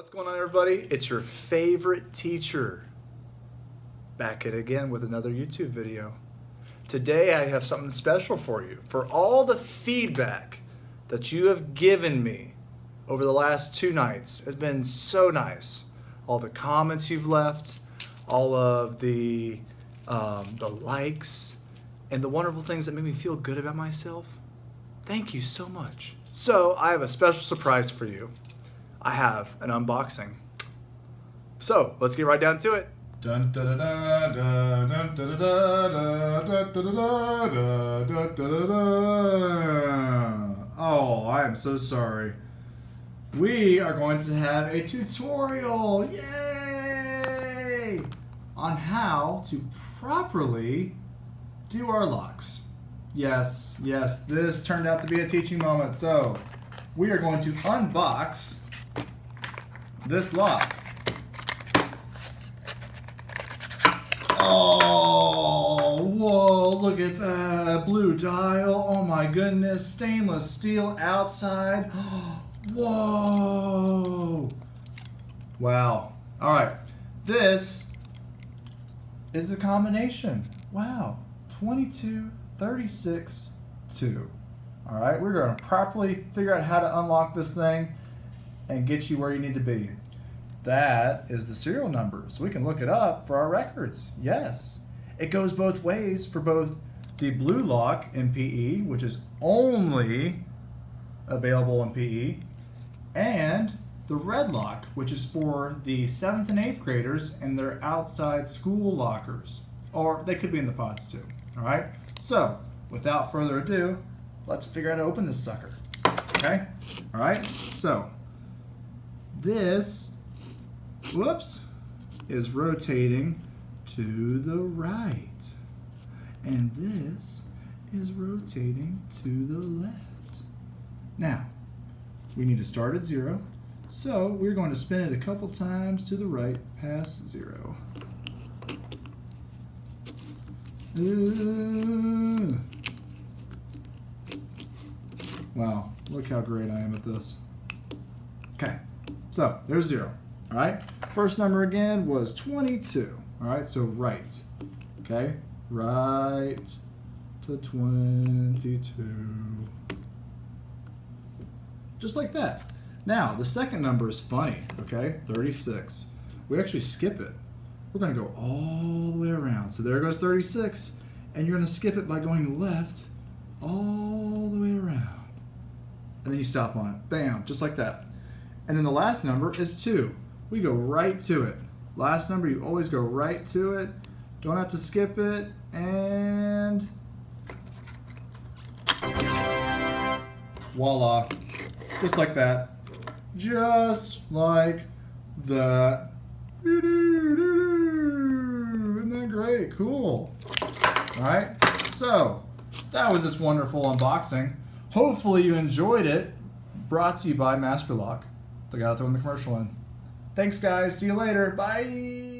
What's going on, everybody? It's your favorite teacher back at it again with another YouTube video. Today I have something special for you. For all the feedback that you have given me over the last 2 nights, it's been so nice. All the comments you've left, all of the likes, and the wonderful things that make me feel good about myself. Thank you so much. So I have a special surprise for you. I have an unboxing. So let's get right down to it. Dun, dun, dun, dun, dun, dun, dun, dun, dun, dun, dun, dun. Oh, I am so sorry. We are going to have a tutorial, yay, on how to properly do our locks. Yes, this turned out to be a teaching moment. So we are going to unbox this lock. Oh, whoa, look at that blue dial. Oh my goodness, stainless steel outside. Whoa. Wow. All right, this is the combination. Wow, 22, 36, 2. All right, we're going to properly figure out how to unlock this thing and get you where you need to be. That is the serial number, so we can look it up for our records. Yes, it goes both ways for both the blue lock in PE, which is only available in PE, and the red lock, which is for the 7th and 8th graders and their outside school lockers, or they could be in the pods too. All right, so without further ado, let's figure out how to open this sucker. Okay, all right, so this, whoops, is rotating to the right. And this is rotating to the left. Now, we need to start at 0. So we're going to spin it a couple times to the right past 0. Wow, look how great I am at this. Okay. So there's 0. All right. First number again was 22. All right. So right. Okay. Right to 22. Just like that. Now the second number is funny. Okay. 36. We actually skip it. We're going to go all the way around. So there goes 36, and you're going to skip it by going left all the way around, and then you stop on it. Bam. Just like that. And then the last number is 2. We go right to it. Last number, you always go right to it. Don't have to skip it. And voila. Just like that. Just like that. Isn't that great? Cool. All right. So that was this wonderful unboxing. Hopefully you enjoyed it. Brought to you by Master Lock. I gotta throw in the commercial in. Thanks, guys. See you later. Bye.